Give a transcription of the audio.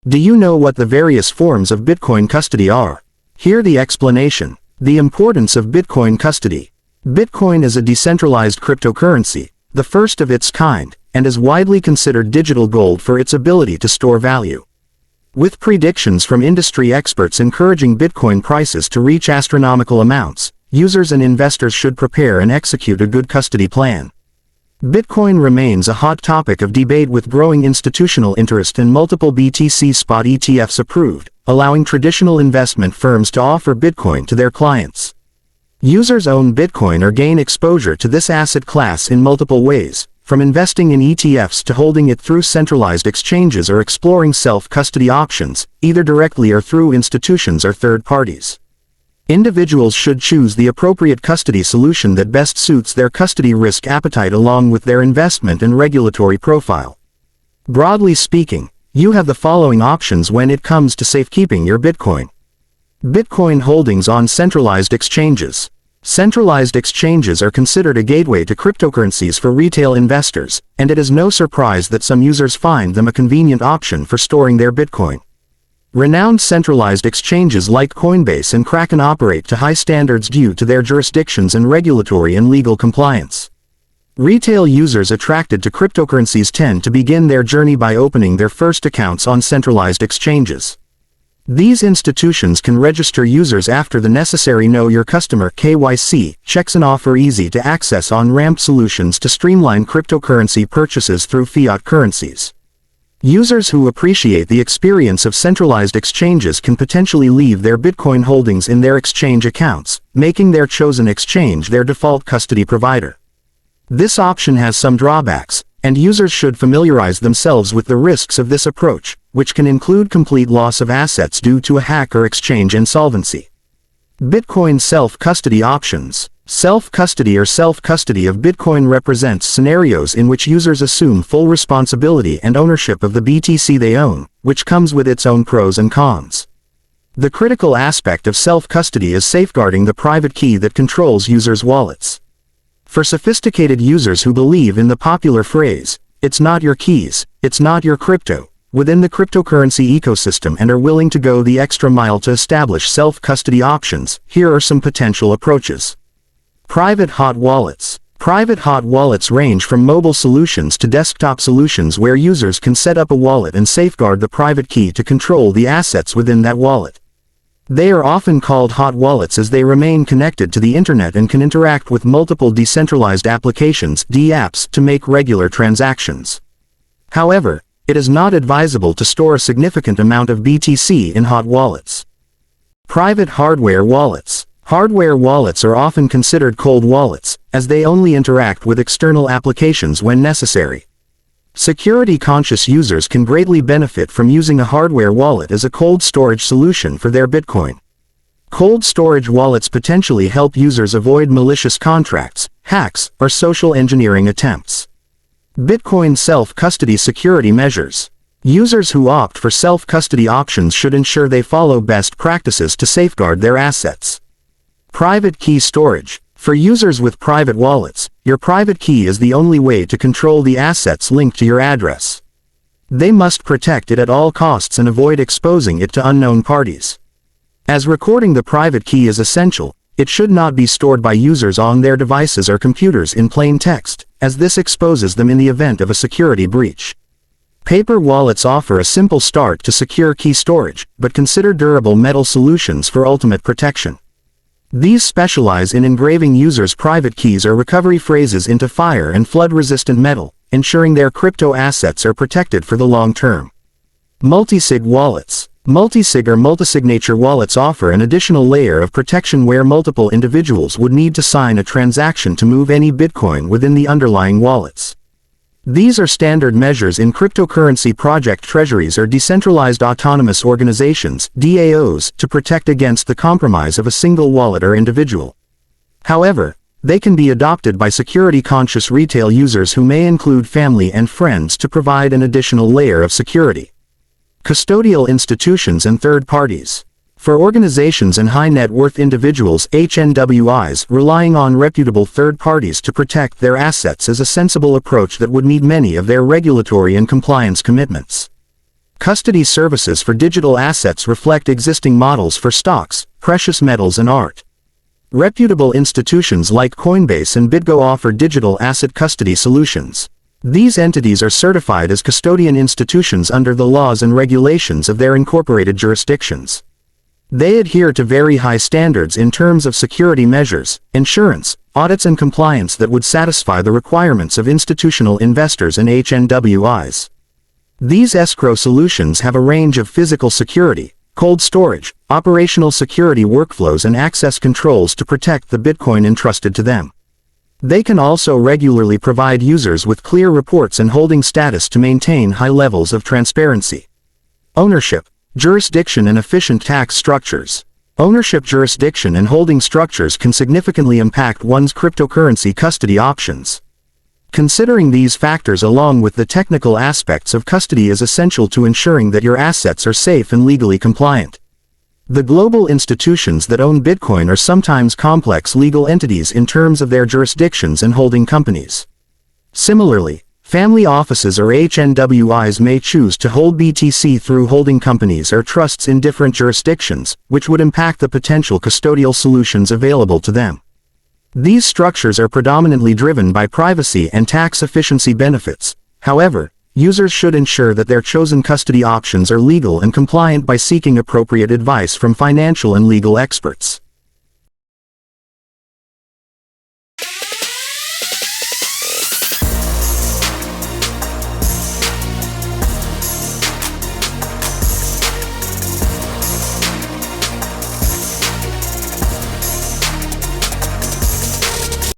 Do you know what the various forms of Bitcoin custody are? Hear the explanation. The importance of Bitcoin custody. Bitcoin is a decentralized cryptocurrency, the first of its kind, and is widely considered digital gold for its ability to store value. With predictions from industry experts encouraging Bitcoin prices to reach astronomical amounts, users and investors should prepare and execute a good custody plan. Bitcoin remains a hot topic of debate with growing institutional interest and multiple BTC spot ETFs approved, allowing traditional investment firms to offer Bitcoin to their clients. Users own Bitcoin or gain exposure to this asset class in multiple ways, from investing in ETFs to holding it through centralized exchanges or exploring self-custody options, either directly or through institutions or third parties. Individuals should choose the appropriate custody solution that best suits their custody risk appetite along with their investment and regulatory profile. Broadly speaking, you have the following options when it comes to safekeeping your Bitcoin. Bitcoin holdings on centralized exchanges. Centralized exchanges are considered a gateway to cryptocurrencies for retail investors, and it is no surprise that some users find them a convenient option for storing their Bitcoin. Renowned centralized exchanges like Coinbase and Kraken operate to high standards due to their jurisdictions and regulatory and legal compliance. Retail users attracted to cryptocurrencies tend to begin their journey by opening their first accounts on centralized exchanges. These institutions can register users after the necessary Know Your Customer (KYC) checks and offer easy-to-access on-ramp solutions to streamline cryptocurrency purchases through fiat currencies. Users who appreciate the experience of centralized exchanges can potentially leave their Bitcoin holdings in their exchange accounts, making their chosen exchange their default custody provider. This option has some drawbacks, and users should familiarize themselves with the risks of this approach, which can include complete loss of assets due to a hack or exchange insolvency. Bitcoin self-custody options. Self-custody or self-custody of Bitcoin represents scenarios in which users assume full responsibility and ownership of the BTC they own, which comes with its own pros and cons. The critical aspect of self-custody is safeguarding the private key that controls users' wallets. For sophisticated users who believe in the popular phrase, "It's not your keys, it's not your crypto," within the cryptocurrency ecosystem and are willing to go the extra mile to establish self-custody options, here are some potential approaches. Private hot wallets. Private hot wallets range from mobile solutions to desktop solutions where users can set up a wallet and safeguard the private key to control the assets within that wallet. They are often called hot wallets as they remain connected to the internet and can interact with multiple decentralized applications (dApps) to make regular transactions. However, it is not advisable to store a significant amount of BTC in hot wallets. Private hardware wallets. Hardware wallets are often considered cold wallets, as they only interact with external applications when necessary. Security-conscious users can greatly benefit from using a hardware wallet as a cold storage solution for their Bitcoin. Cold storage wallets potentially help users avoid malicious contracts, hacks, or social engineering attempts. Bitcoin self-custody security measures. Users who opt for self-custody options should ensure they follow best practices to safeguard their assets. Private key storage. For users with private wallets, your private key is the only way to control the assets linked to your address. They must protect it at all costs and avoid exposing it to unknown parties. As recording the private key is essential, it should not be stored by users on their devices or computers in plain text, as this exposes them in the event of a security breach. Paper wallets offer a simple start to secure key storage, but consider durable metal solutions for ultimate protection. These specialize in engraving users' private keys or recovery phrases into fire and flood-resistant metal, ensuring their crypto assets are protected for the long term. Multisig wallets. Multisig or multisignature wallets offer an additional layer of protection where multiple individuals would need to sign a transaction to move any Bitcoin within the underlying wallets. These are standard measures in cryptocurrency project treasuries or decentralized autonomous organizations (DAOs) to protect against the compromise of a single wallet or individual. However, they can be adopted by security-conscious retail users who may include family and friends to provide an additional layer of security. Custodial institutions and third parties. For organizations and high-net-worth individuals (HNWIs) relying on reputable third parties to protect their assets is a sensible approach that would meet many of their regulatory and compliance commitments. Custody services for digital assets reflect existing models for stocks, precious metals and art. Reputable institutions like Coinbase and BitGo offer digital asset custody solutions. These entities are certified as custodian institutions under the laws and regulations of their incorporated jurisdictions. They adhere to very high standards in terms of security measures, insurance, audits and compliance that would satisfy the requirements of institutional investors and HNWIs. These escrow solutions have a range of physical security, cold storage, operational security workflows and access controls to protect the Bitcoin entrusted to them. They can also regularly provide users with clear reports and holding status to maintain high levels of transparency. Ownership, jurisdiction and efficient tax structures. Ownership, jurisdiction and holding structures can significantly impact one's cryptocurrency custody options. Considering these factors along with the technical aspects of custody is essential to ensuring that your assets are safe and legally compliant. The global institutions that own Bitcoin are sometimes complex legal entities in terms of their jurisdictions and holding companies. Similarly, family offices or HNWIs may choose to hold BTC through holding companies or trusts in different jurisdictions, which would impact the potential custodial solutions available to them. These structures are predominantly driven by privacy and tax efficiency benefits. However, users should ensure that their chosen custody options are legal and compliant by seeking appropriate advice from financial and legal experts.